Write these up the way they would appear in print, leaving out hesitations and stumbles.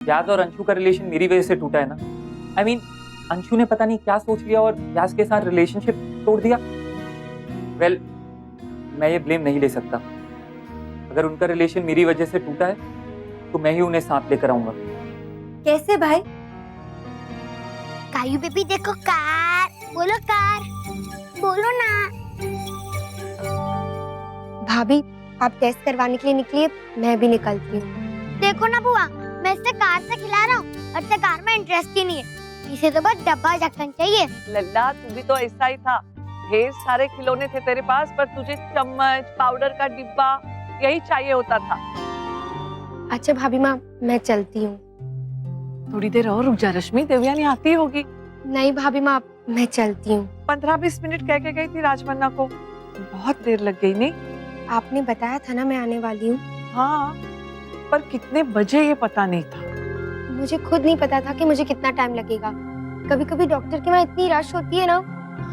यास और अंशु का रिलेशन मेरी वजह से टूटा है ना। आई मीन अंशु ने पता नहीं क्या सोच लिया और यास के साथ रिलेशनशिप तोड़ दिया। वेल, मैं ये ब्लेम नहीं ले सकता। अगर उनका रिलेशन मेरी वजह से टूटा है तो मैं ही उन्हें साथ लेकर आऊंगा। कैसे भाई? कायू बेबी देखो कार, बोलो कार, बोलो ना। भाभी, आप टेस्ट करवाने के लिए निकलिए, मैं भी निकलती हूँ। देखो ना बुआ, मैं इसे कार से खिला रहा हूँ और इसे कार में इंटरेस्ट ही नहीं है। इसे तो बस डब्बा ढक्कन चाहिए। लल्ला, तू भी तो ऐसा ही था। ढेर सारे खिलौने थे तेरे पास, पर तुझे चम्मच, पाउडर का डिब्बा यही चाहिए होता था। अच्छा भाभी माँ, मैं चलती हूँ। थोड़ी देर और रुक जा रश्मि, देवयानी आती होगी। नहीं भाभी माँ, मैं चलती हूँ। 15-20 मिनट कह के गई थी राजमन्ना को, बहुत देर लग गई नहीं? आपने बताया था ना मैं आने वाली हूँ। हाँ, पर कितने बजे ये पता नहीं था। मुझे खुद नहीं पता था कि मुझे कितना टाइम लगेगा। कभी कभी डॉक्टर के वहाँ इतनी रश होती है ना,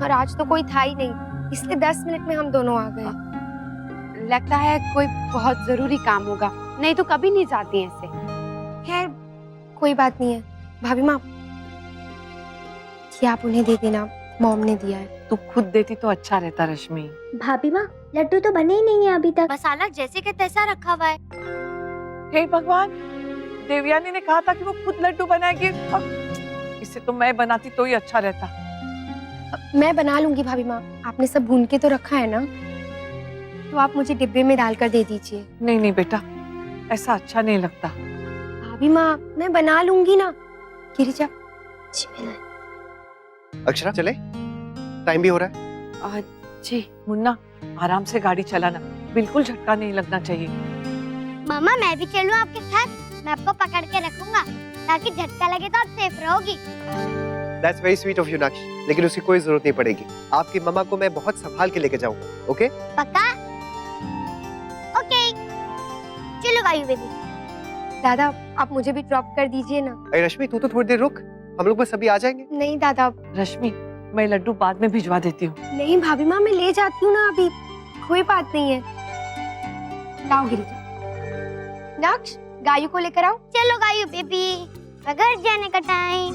और आज तो कोई था ही नहीं, इसलिए 10 मिनट में हम दोनों आ गए। लगता है कोई बहुत जरूरी काम होगा, नहीं तो कभी नहीं जाती ऐसे। खैर कोई बात नहीं है भाभी माँ, ये आप उन्हें दे देना, मॉम ने दिया है। तू खुद देती तो अच्छा रहता रश्मि। भाभी माँ, लड्डू तो बने ही नहीं है अभी तक। मसाला जैसे के तैसा रखा हुआ है। हे भगवान, देवयानी ने कहा था कि वो खुद लड्डू बनाएगी। इसे तो मैं बनाती तो ही अच्छा रहता। मैं बना लूंगी भाभी माँ, आपने सब भून के तो रखा है ना, तो आप मुझे डिब्बे में डालकर दे दीजिए। नहीं नहीं बेटा, ऐसा अच्छा नहीं लगता। भाभी माँ, मैं बना लूंगी ना। गिरिजा, अक्षरा चले, टाइम भी हो रहा है। जी मुन्ना, आराम से गाड़ी चलाना, बिल्कुल झटका नहीं लगना चाहिए। मामा, मैं भी चलूं आपके साथ? मैं आपको पकड़ के रखूंगा ताकि झटका लगे तो आप सेफ रहोगी। That's very sweet of you, नक्श, लेकिन उसकी कोई जरूरत नहीं पड़ेगी। आपकी मम्मा को मैं बहुत संभाल के लेके जाऊंगा, ओके? पक्का? ओके, चलो कायू बेबी। दादा, आप मुझे भी ड्रॉप कर दीजिए ना। अरे रश्मि, तू तो थोड़ी देर रुक, हम लोग बस अभी आ जाएंगे। नहीं दादा। रश्मि, मैं लड्डू बाद में भिजवा देती हूँ। नहीं भाभी माँ, मैं ले जाती हूँ ना, अभी कोई बात नहीं है। लाओ गिरिजा। नक्श, गायू को लेकर आओ। चलो कायू बेबी, घर जाने का टाइम।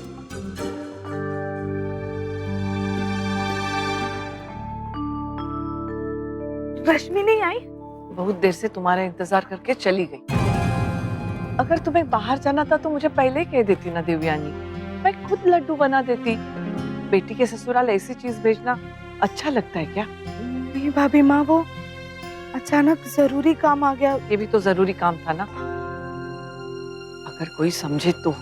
रश्मि नहीं आई? बहुत देर से तुम्हारा इंतजार करके चली गई। अगर तुम्हें बाहर जाना था तो मुझे पहले ही कह देती ना देवयानी, मैं खुद लड्डू बना देती। बेटी के ससुराल ऐसी चीज भेजना अच्छा लगता है क्या? नहीं भाभी माँ, वो अचानक जरूरी काम आ गया। ये भी तो जरूरी काम था ना, अगर कोई समझे तो।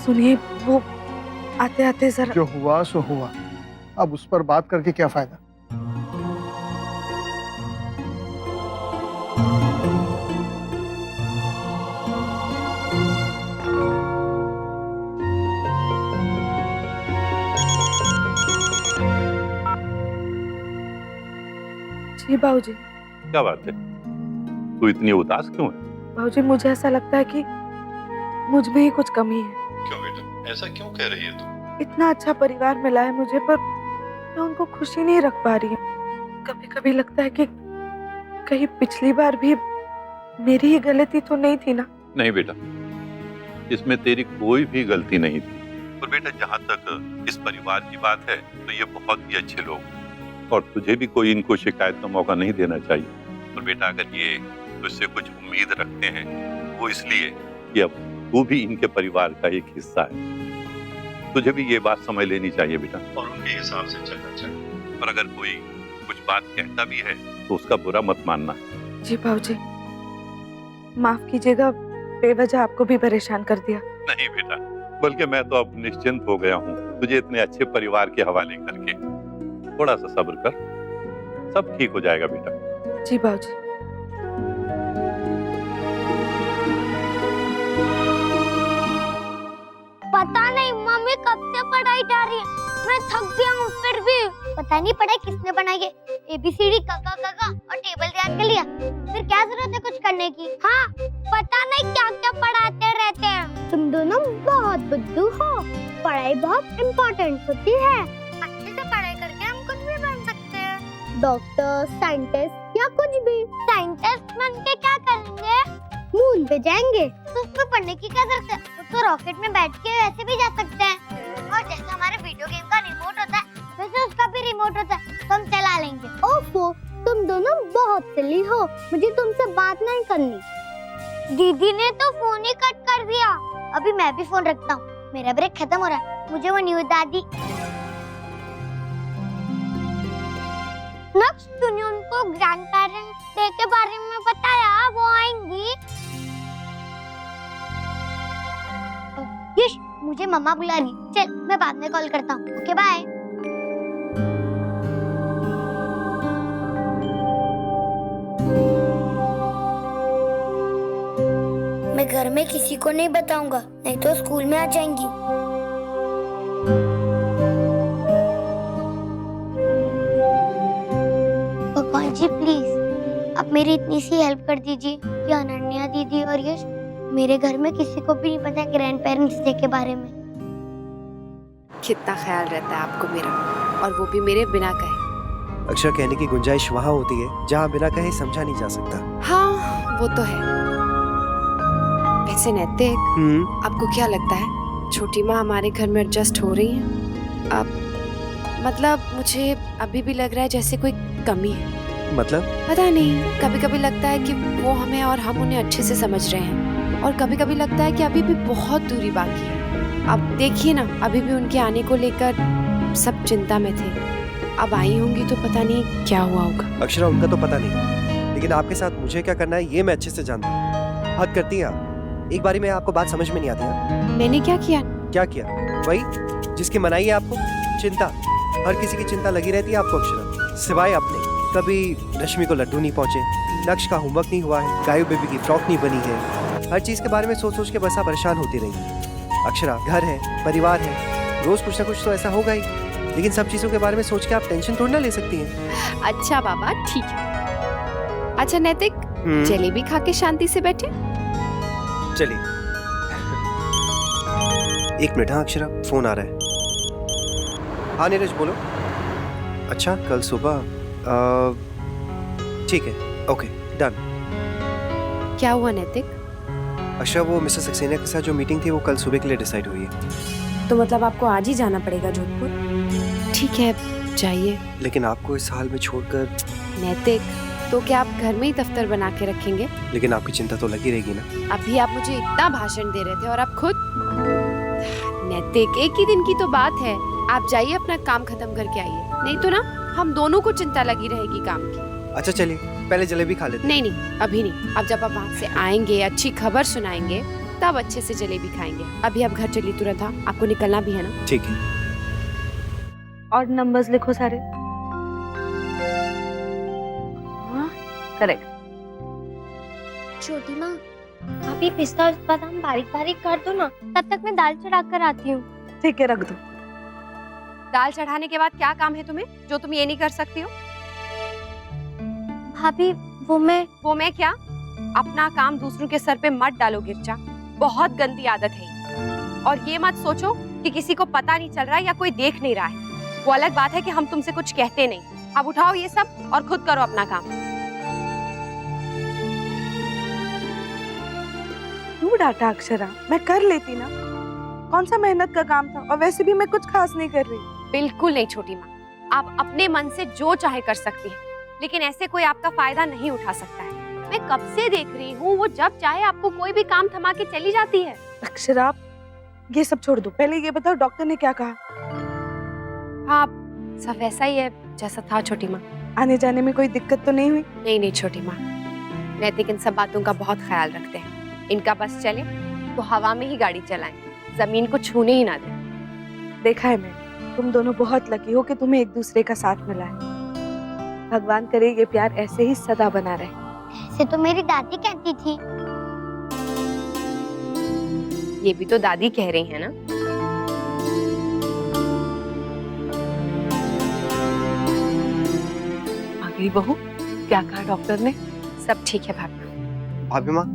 सुनिए, वो आते आते जरा। जो हुआ सो हुआ, अब उस पर बात करके क्या फायदा। जी बाबूजी। क्या बात है, तू इतनी उदास क्यों है? बाबूजी, मुझे ऐसा लगता है कि मुझ में ही कुछ कमी है। क्यों बेटा, ऐसा क्यों कह रही है तू? इतना अच्छा परिवार मिला है मुझे, पर मैं उनको खुशी नहीं रख पा रही हूँ। कभी कभी लगता है कि कहीं पिछली बार भी मेरी ही गलती तो नहीं थी ना। नहीं बेटा, इसमें तेरी कोई भी गलती नहीं थी। और बेटा, जहाँ तक इस परिवार की बात है तो ये बहुत ही अच्छे लोग हैं और तुझे भी कोई इनको शिकायत का मौका नहीं देना चाहिए। और बेटा, अगर ये तुझसे कुछ उम्मीद रखते हैं वो इसलिए कि अब तू भी इनके परिवार का एक हिस्सा है। तुझे भी ये बात समझ लेनी चाहिए बेटा, और उनके हिसाब से चलना चाहिए। और अगर कोई कुछ बात कहता भी है तो उसका बुरा मत मानना। जी बाबूजी, माफ कीजिएगा, बेवजह आपको भी परेशान कर दिया। नहीं बेटा, बल्कि मैं तो अब निश्चिंत हो गया हूँ तुझे इतने अच्छे परिवार के हवाले करके। थोड़ा सा सब्र कर, सब ठीक हो जाएगा बेटा। जी बाबूजी। पता नहीं मम्मी कब से पढ़ाई डाल रही है, मैं थक गया हूँ। फिर भी पता नहीं पढ़ाई किसने बनाई है। ABCD काका काका और टेबल याद कर लिया, फिर क्या जरूरत है कुछ करने की। हाँ, पता नहीं क्या क्या पढ़ाते रहते हैं। तुम दोनों बहुत बुद्धू हो, पढ़ाई बहुत इम्पोर्टेंट होती है। अच्छे से पढ़ाई करके हम कुछ भी बन सकते हैं, डॉक्टर, साइंटिस्ट, या कुछ भी। साइंटिस्ट बन के क्या करेंगे? मून पे जाएंगे। तो उसमें पढ़ने की क्या जरूरत है? वो तो रॉकेट में बैठ के वैसे भी जा सकते हैं। और जैसे हमारे वीडियो गेम का रिमोट होता है, वैसे उसका भी रिमोट होता है, तो हम चला लेंगे। ओफो, तुम दोनों बहुत सिली हो। मुझे तुमसे बात नहीं करनी। दीदी ने तो फोन ही कट कर दिया। अभी मैं भी फोन रखता हूँ, मेरा ब्रेक खत्म हो रहा है। मुझे वो न्यूज़ दादी नेक्स्ट तूने उनको ग्रैंड पेरेंट्स डे के बारे में बताया, वो आएंगी। यश, मुझे मम्मा बुला रही। चल, मैं बाद में कॉल करता हूँ। Okay bye. मैं घर में किसी को नहीं बताऊंगा, नहीं तो स्कूल में आ जाएंगी। भगवान जी प्लीज, अब मेरी इतनी सी हेल्प कर दीजिए कि अनन्या दीदी और यश मेरे घर में किसी को भी नहीं पता ग्रैंड पेरेंट्स डे के बारे में। कितना ख्याल रहता है आपको मेरा, और वो भी मेरे बिना कहे। अक्षरा, कहने की गुंजाइश वहाँ होती है जहाँ बिना कहे समझा नहीं जा सकता। हाँ वो तो है। वैसे नैतिक, आपको क्या लगता है छोटी माँ हमारे घर में एडजस्ट हो रही है? अब मतलब मुझे अभी भी लग रहा है जैसे कोई कमी है। मतलब? पता नहीं, कभी कभी लगता है कि वो हमें और हम उन्हें अच्छे से समझ रहे हैं, और कभी कभी लगता है कि अभी भी बहुत दूरी बाकी है। अब देखिए ना, अभी भी उनके आने को लेकर सब चिंता में थे। अब आई होंगी तो पता नहीं क्या हुआ होगा। अक्षरा, उनका तो पता नहीं, लेकिन आपके साथ मुझे क्या करना है ये मैं अच्छे से जानता हूँ। हद करती हैं आप। एक बारी में आपको बात समझ में नहीं आती है? मैंने क्या किया? क्या किया? वही जिसकी मनाई है आपको, चिंता। हर किसी की चिंता लगी रहती है आपको अक्षरा, सिवाय अपने। कभी रश्मि को लड्डू नहीं पहुंचे, नक्श का होमवर्क नहीं हुआ है, गायू बेबी की फ्रॉक नहीं बनी है। हर चीज के बारे में सोच सोच के बस आप परेशान होती रही। अक्षरा, घर है, परिवार है, रोज कुछ ना कुछ तो ऐसा होगा ही, लेकिन सब चीजों के बारे में सोच के आप टेंशन थोड़ी ना ले सकती हैं। अच्छा बाबा, ठीक है। अच्छा नैतिक, जलेबी खा के शांति से बैठे। चलिए। एक मिनट। हाँ अक्षरा, फोन आ रहा है। हाँ नीरज, बोलो। अच्छा, कल सुबह? ठीक है, ओके डन। क्या हुआ नैतिक? अक्षरा, वो मिसेस सक्सेना के साथ जो मीटिंग थी वो कल सुबह के लिए डिसाइड हुई है। तो मतलब आपको आज ही जाना पड़ेगा जोधपुर? ठीक है, जाइए। लेकिन आपको इस हाल में छोड़कर? नैतिक, तो क्या आप घर में ही दफ्तर बना के रखेंगे? लेकिन आपकी चिंता तो लगी रहेगी ना। अभी आप मुझे इतना भाषण दे रहे थे और आप खुद। नैतिक, एक ही दिन की तो बात है, आप जाइए, अपना काम खत्म करके आइए, नहीं तो ना हम दोनों को चिंता लगी रहेगी काम की। अच्छा चलिए, पहले जलेबी खा लेते हैं। नहीं, अभी नहीं। अब जब आप वहाँ से आएंगे, अच्छी खबर सुनाएंगे, तब अच्छे से जलेबी खाएंगे। अभी आप घर चलिए तुरंत। हाँ, आपको निकलना भी है ना? ठीक है। और नंबर्स लिखो सारे। हाँ, करेक्ट। छोटी माँ, आप ये पिस्ता और बादाम बारीक बारीक काट दो ना, तब तक मैं दाल चढ़ा कर आती हूँ। ठीक है, रख दो। दाल चढ़ाने के बाद क्या काम है तुम्हें जो तुम ये नहीं कर सकती हो? भाभी, वो मैं क्या? अपना काम दूसरों के सर पे मत डालो गिरजा, बहुत गंदी आदत है। और ये मत सोचो कि किसी को पता नहीं चल रहा है या कोई देख नहीं रहा है। वो अलग बात है कि हम तुमसे कुछ कहते नहीं। अब उठाओ ये सब और खुद करो अपना काम। क्यों डांटा अक्षरा? मैं कर लेती ना, कौन सा मेहनत का काम था, और वैसे भी मैं कुछ खास नहीं कर रही। बिल्कुल नहीं छोटी माँ, आप अपने मन से जो चाहे कर सकती हैं, लेकिन ऐसे कोई आपका फायदा नहीं उठा सकता है। मैं कब से देख रही हूँ, वो जब चाहे आपको कोई भी काम थमा के चली जाती है। अक्षरा, ये सब छोड़ दो, पहले ये बताओ डॉक्टर ने क्या कहा? हाँ, सब वैसा ही है जैसा था छोटी माँ। आने जाने में कोई दिक्कत तो नहीं हुई? नहीं छोटी माँ, नैतिक इन सब बातों का बहुत ख्याल रखते हैं। इनका बस चले तो हवा में ही गाड़ी चलाएं, जमीन को छूने ही ना दें। देखा है मैंने, तुम दोनों बहुत लकी हो कि तुम्हें एक दूसरे का साथ मिला है। भगवान करे ये प्यार ऐसे ही सदा बना रहे। ऐसे तो मेरी दादी कहती थी। ये भी तो दादी कह रही है ना। आखिरी बहू, क्या कहा डॉक्टर ने? सब ठीक है भाभी। भाभी माँ,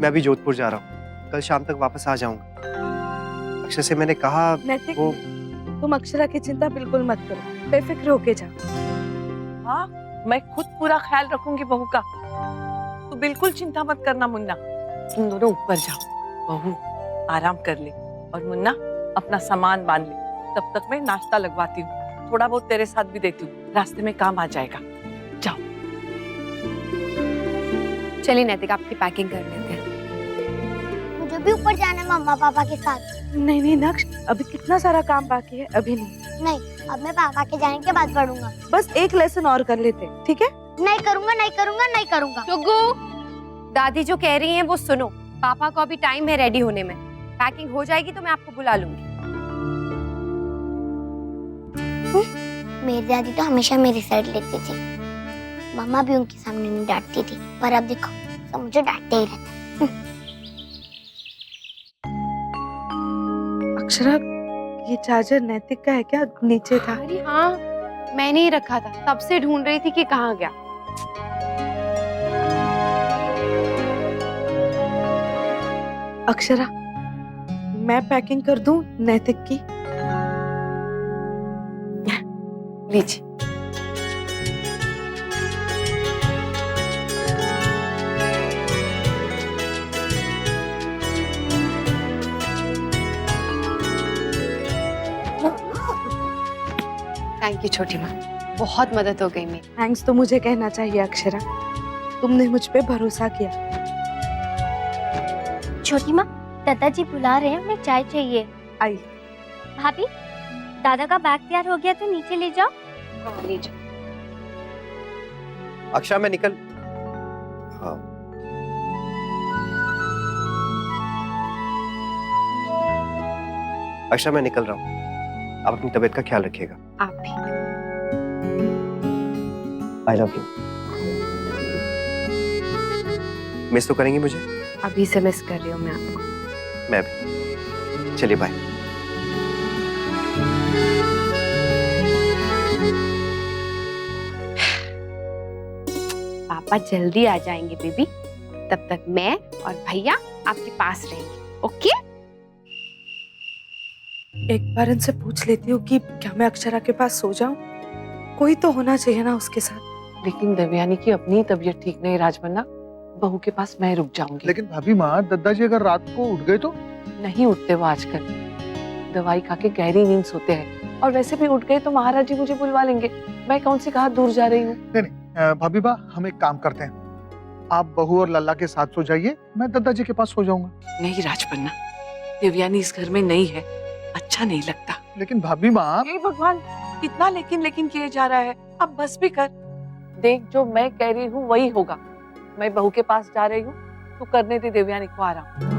मैं अभी जोधपुर जा रहा हूँ, कल शाम तक वापस आ जाऊंगा। अक्षर से मैंने कहा नैतिक, वो तुम अक्षरा की चिंता बिल्कुल मत करो, बेफिक्र होके जाओ। हाँ, मैं खुद पूरा ख्याल रखूंगी बहू का। तू बिल्कुल चिंता मत करना मुन्ना। तुम दोनों ऊपर जाओ, बहू आराम कर ले और मुन्ना अपना सामान बांध ले। तब तक मैं नाश्ता लगवाती हूँ, थोड़ा बहुत तेरे साथ भी देती हूँ, रास्ते में काम आ जाएगा। जाओ। चलिए नैतिक, आपकी पैकिंग कर लेते हैं। मुझे भी ऊपर जाना है मम्मा पापा के साथ। नहीं नहीं नक्श, अभी कितना सारा काम बाकी है, अभी नहीं। नहीं, अब मैं पापा के जाने के बाद पढ़ूंगा। बस एक लेसन और कर लेते, ठीक है? नहीं करूंगा, नहीं करूंगा, नहीं करूंगा। टुगु, दादी जो कह रही हैं वो सुनो। पापा को अभी टाइम है रेडी होने में। पैकिंग हो जाएगी तो मैं आपको बुला लूंगी। मेरी दादी तो हमेशा मेरी साइड लेती थी। मम्मा भी उनके सामने नहीं डांटती थी, पर अब देखो सब मुझे डांटते ही रहते। अक्षरा, ये चार्जर नैतिक का है क्या? नीचे था। अरे हाँ, मैंने ही रखा था, तब से ढूंढ रही थी कि कहाँ गया। अक्षरा, मैं पैकिंग कर दूं नैतिक की? लीजिए। थैंक यू छोटी माँ, बहुत मदद हो गई मेरी। थैंक्स तो मुझे कहना चाहिए अक्षरा, तुमने मुझ पे भरोसा किया। छोटी माँ, दादाजी बुला रहे हैं, हमें चाय चाहिए। आई। भाभी, दादा का बैग तैयार हो गया तो नीचे ले जाओ। लीजिए। अक्षरा मैं निकल। हाँ। अक्षरा मैं निकल रहा हूँ, आप अपनी तबीयत का ख्याल रखिएगा। आप भी। I love you. मिस तो करेंगी मुझे? अभी से मिस कर रही हूँ मैं आपको। मैं भी। चलिए बाय। पापा जल्दी आ जाएंगे बेबी, तब तक मैं और भैया आपके पास रहेंगे। ओके? एक बार इनसे पूछ लेती हूँ कि क्या मैं अक्षरा के पास सो जाऊं? कोई तो होना चाहिए ना उसके साथ। लेकिन देवयानी की अपनी तबीयत ठीक नहीं राजमन्ना, बहू के पास मैं रुक जाऊंगी। लेकिन भाभी माँ, दादाजी अगर रात को उठ गए तो? नहीं उठते वो आजकल, दवाई खा के गहरी नींद सोते हैं। और वैसे भी उठ गए तो महाराज जी मुझे बुलवा लेंगे। मैं कौन सी कहा दूर जा रही हूँ। भाभी बा, हम एक काम करते हैं, आप बहू और लल्ला के साथ सो जाइए, मैं दादाजी के पास सो जाऊंगा। नहीं राजपन्ना, देवयानी इस घर में नहीं है, अच्छा नहीं लगता। लेकिन भाभी माँ। हे भगवान, कितना लेकिन लेकिन किए जा रहा है। अब बस भी कर। देख, जो मैं कह रही हूँ वही होगा। मैं बहू के पास जा रही हूँ, तू करने दे देवयानी को आराम।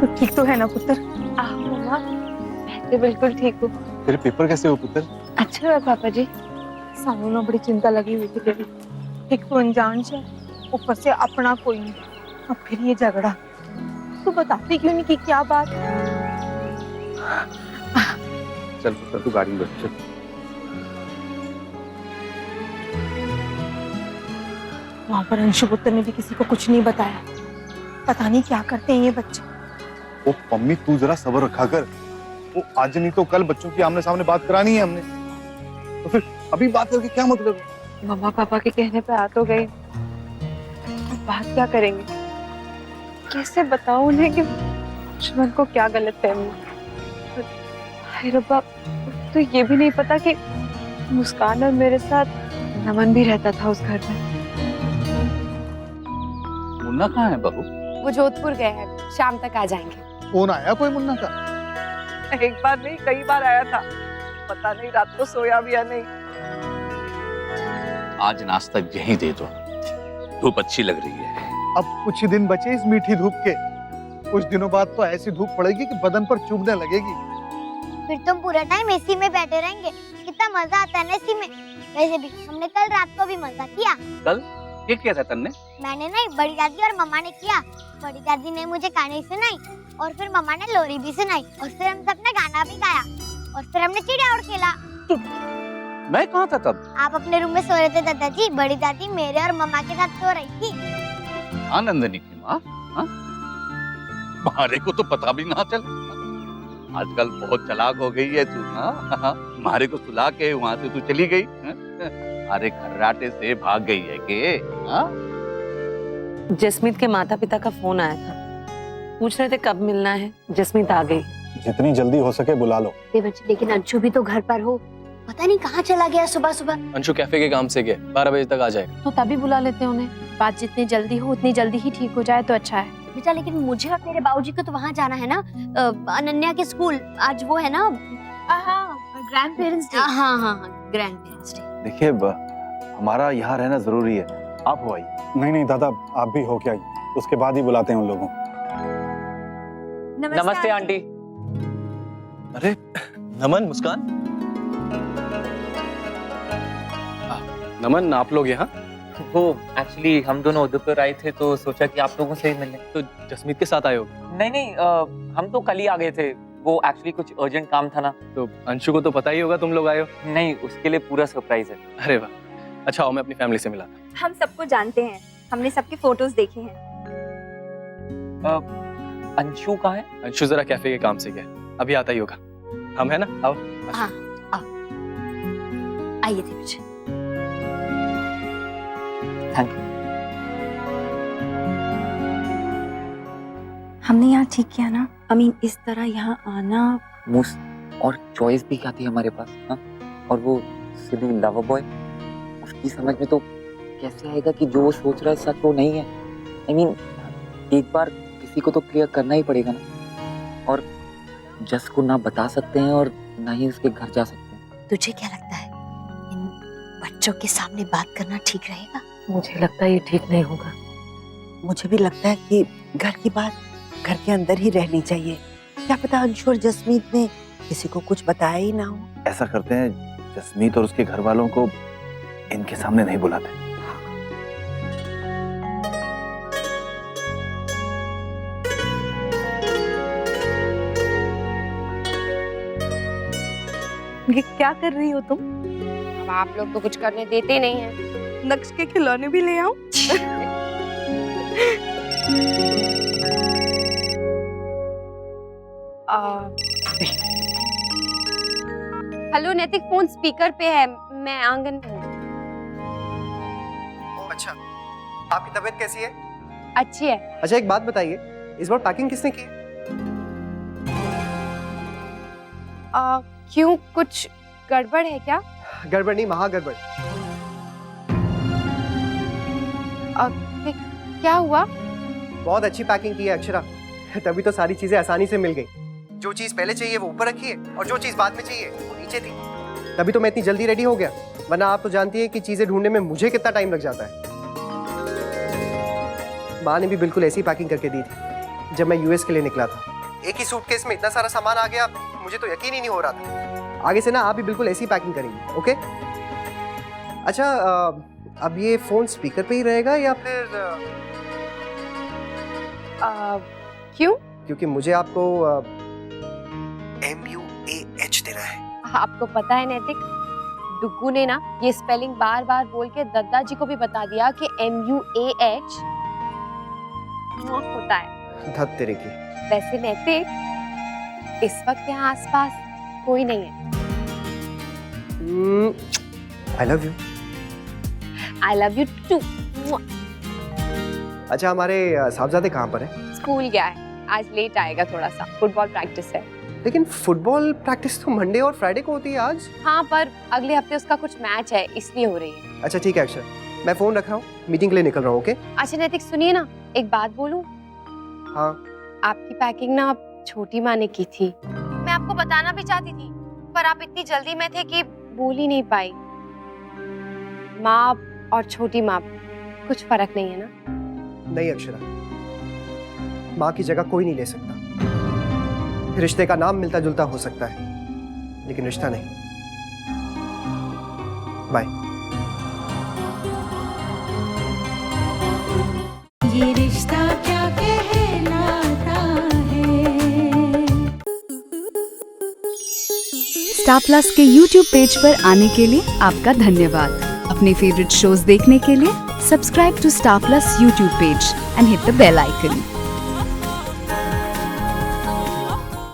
तो ठीक तो है ना पुत्र? मम्मा, मैं तो बिल्कुल ठीक हूँ। तेरे पेपर कैसे हो पुत्र? अच्छा है पापा जी। सानू ना बड़ी चिंता लगी हुई थी तेरी। एक तो अनजान से, ऊपर से अपना कोई नहीं, अब फिर ये झगड़ा। तू बताती क्यों नहीं कि क्या बात? चल पुत्र, तू गाड़ी में बैठ। चल। वहां पर अंशु पुत्र ने भी किसी को कुछ नहीं बताया। पता नहीं क्या करते हैं ये बच्चे। ओ मम्मी, तू जरा सब्र रखा कर। वो आज नहीं तो कल बच्चों की आमने सामने बात करानी है हमने, तो फिर अभी बात करके क्या मतलब? मम्मा पापा के कहने पे आ तो गई, अब बात क्या करेंगे? कैसे बताऊं उन्हें कि दुश्मन को क्या गलत फहमी? हाय रब्बा, तो ये भी नहीं पता कि मुस्कान और मेरे साथ नमन भी रहता था उस घर में। मुन्ना कहाँ है बहू? वो जोधपुर गए हैं, शाम तक आ जाएंगे। फोन आया कोई मुन्ना का? एक बार नहीं, कई बार आया था। पता नहीं रात को सोया भी या नहीं। आज नाश्ता यहीं दे दो, धूप अच्छी लग रही है। अब कुछ ही दिन बचे इस मीठी धूप के, कुछ दिनों बाद तो ऐसी धूप पड़ेगी कि बदन पर चुभने लगेगी। फिर तुम पूरा टाइम एसी में बैठे रहेंगे, कितना मजा आता है ना एसी में। वैसे भी हमने कल रात को भी मजा किया। कल ये किया था तन्ने? मैंने नहीं, बड़ी दादी और मम्मा ने किया। बड़ी दादी ने मुझे कहानी सुनाई और फिर मम्मा ने लोरी भी सुनाई और फिर हम सबने गाना भी गाया और फिर हमने चिड़िया उड़ खेला। मैं कहाँ था तब? आप अपने रूम में सो रहे थे दादाजी, बड़ी दादी मेरे और मम्मा के साथ सो रही थी। आनंदनी की माँ? हाँ? मारे को तो पता भी ना चले। आजकल बहुत चालाक हो गई है तू ना। मारे को सुला के वहाँ से तू चली गई। अरे खर्राटे से भाग गई है के? जसमीत के माता पिता का फोन आया था, पूछ रहे थे कब मिलना है। जसमीत आ गई। जितनी जल्दी हो सके बुला लो। लेकिन अंशु भी तो घर पर हो, पता नहीं कहाँ चला गया सुबह सुबह। अंशु कैफे के काम से गया, 12 बजे तक आ जाएगा। तो तभी बुला लेते हैं उन्हें। बात जितनी जल्दी हो उतनी जल्दी ही ठीक हो जाए तो अच्छा है। बेटा लेकिन मुझे और मेरे बाबूजी को तो वहाँ जाना है ना, अनन्या के स्कूल। आज वो है ना, ग्रैंड पेरेंट्स डे। हाँ ग्रैंड पेरेंट्स डे। देखिए हमारा यहाँ रहना जरूरी है, आप हो आई। नहीं दादा, आप भी हो क्या, उसके बाद ही बुलाते हैं उन लोगों। नमस्ते आंटी। अरे नमन, मुस्कान। नमन, आप लोग यहाँ? वो एक्चुअली हम दोनों उदयपुर आए थे तो सोचा कि आप लोगों से ही मिलने। तो जसमीत के साथ आए हो? नहीं, हम तो कल ही आ गए थे। वो एक्चुअली कुछ अर्जेंट काम था ना। तो अंशु को तो पता ही होगा तुम लोग आए हो। नहीं, उसके लिए पूरा सरप्राइज है। अरे वाह, अच्छा आओ मैं अपनी फैमिली से मिलाता हूं। हम सबको जानते हैं, हमने सबके फोटोज देखे हैं। अंशु कहाँ है? अंशु जरा कैफे के काम से गया, अभी आता ही होगा। हम है ना, आओ। आइए दीपेश। Thank you. हमने यहाँ ठीक किया ना? इस तरह यहाँ आना। मोस्ट और चॉइस भी क्या थी हमारे पास, हाँ? और वो सिली लवर बॉय, उसकी समझ में तो कैसे आएगा कि जो वो सोच रहा है सच वो नहीं है। I mean, एक बार किसी को तो क्लियर करना ही पड़ेगा ना। और जस को ना बता सकते हैं और ना ही उसके घर जा सकते हैं। तुझे क्या लगता है, इन बच्चों के सामने बात करना ठीक रहेगा? मुझे लगता है ये ठीक नहीं होगा। मुझे भी लगता है कि घर की बात घर के अंदर ही रहनी चाहिए। क्या पता अंशु और जसमीत ने किसी को कुछ बताया ही ना हो। ऐसा करते हैं, जसमीत और उसके घर वालों को इनके सामने नहीं बुलाते। ये क्या कर रही हो तुम? अब आप लोग तो कुछ करने देते नहीं हैं। नक्श के खिलौने भी ले आओ। हेलो नैतिक, फोन स्पीकर पे है, मैं आंगन में हूँ। अच्छा, आपकी तबीयत कैसी है? अच्छी है। अच्छा एक बात बताइए, इस बार पैकिंग किसने की? क्यों, कुछ गड़बड़ है क्या? गड़बड़ नहीं, महागड़बड़। क्या हुआ? बहुत अच्छी पैकिंग की है अक्षरा, तभी तो सारी चीजें आसानी से मिल गई। जो चीज पहले चाहिए वो ऊपर रखी है और जो चीज बाद में चाहिए वो नीचे थी। तभी तो मैं इतनी जल्दी रेडी हो गया, वरना आप तो जानती है कि चीजें ढूंढने में मुझे कितना टाइम लग जाता है। माँ ने भी बिल्कुल ऐसी पैकिंग करके दी थी जब मैं यूएस के लिए निकला था। एक ही सूटकेस में इतना सारा सामान आ गया, मुझे तो यकीन ही नहीं हो रहा था। आगे से ना आप भी बिल्कुल ऐसी पैकिंग करेंगी, ओके? अच्छा, अब ये फोन स्पीकर पे ही रहेगा या फिर क्यों? क्योंकि मुझे आपको MUAH देना है। आपको पता है नैतिक, डुग्गू ने ना ये स्पेलिंग बार बार बोल के दद्दा जी को भी बता दिया कि MUAH होता है। धत तेरे की। वैसे नैतिक, इस वक्त यहाँ आसपास कोई नहीं है। I love you। I love you too। अच्छा, हमारे साहबजादे कहाँ पर है? स्कूल गया है, आज लेट आएगा थोड़ा सा, फुटबॉल प्रैक्टिस है। लेकिन फुटबॉल प्रैक्टिस तो मंडे और फ्राइडे को होती है आज। हाँ, पर अगले हफ्ते उसका कुछ मैच है इसलिए हो रही है। अच्छा ठीक है अक्षर, मैं फोन रख रहा हूँ, मीटिंग के लिए निकल रहा हूँ, ओके? अच्छा नैतिक सुनिए ना, एक बात बोलूं? हाँ। आपकी पैकिंग ना छोटी माँ ने की थी। मैं आपको बताना भी चाहती थी, पर आप इतनी जल्दी में थे कि बोल ही नहीं पाई। माँ और छोटी माँ कुछ फर्क नहीं है ना? नहीं अक्षरा, माँ की जगह कोई नहीं ले सकता। रिश्ते का नाम मिलता जुलता हो सकता है, लेकिन रिश्ता नहीं। बाय। ये रिश्ता क्या कहलाता है। स्टार प्लस के YouTube पेज पर आने के लिए आपका धन्यवाद। अपने फेवरेट शोज देखने के लिए subscribe to Star Plus YouTube page and hit the bell icon.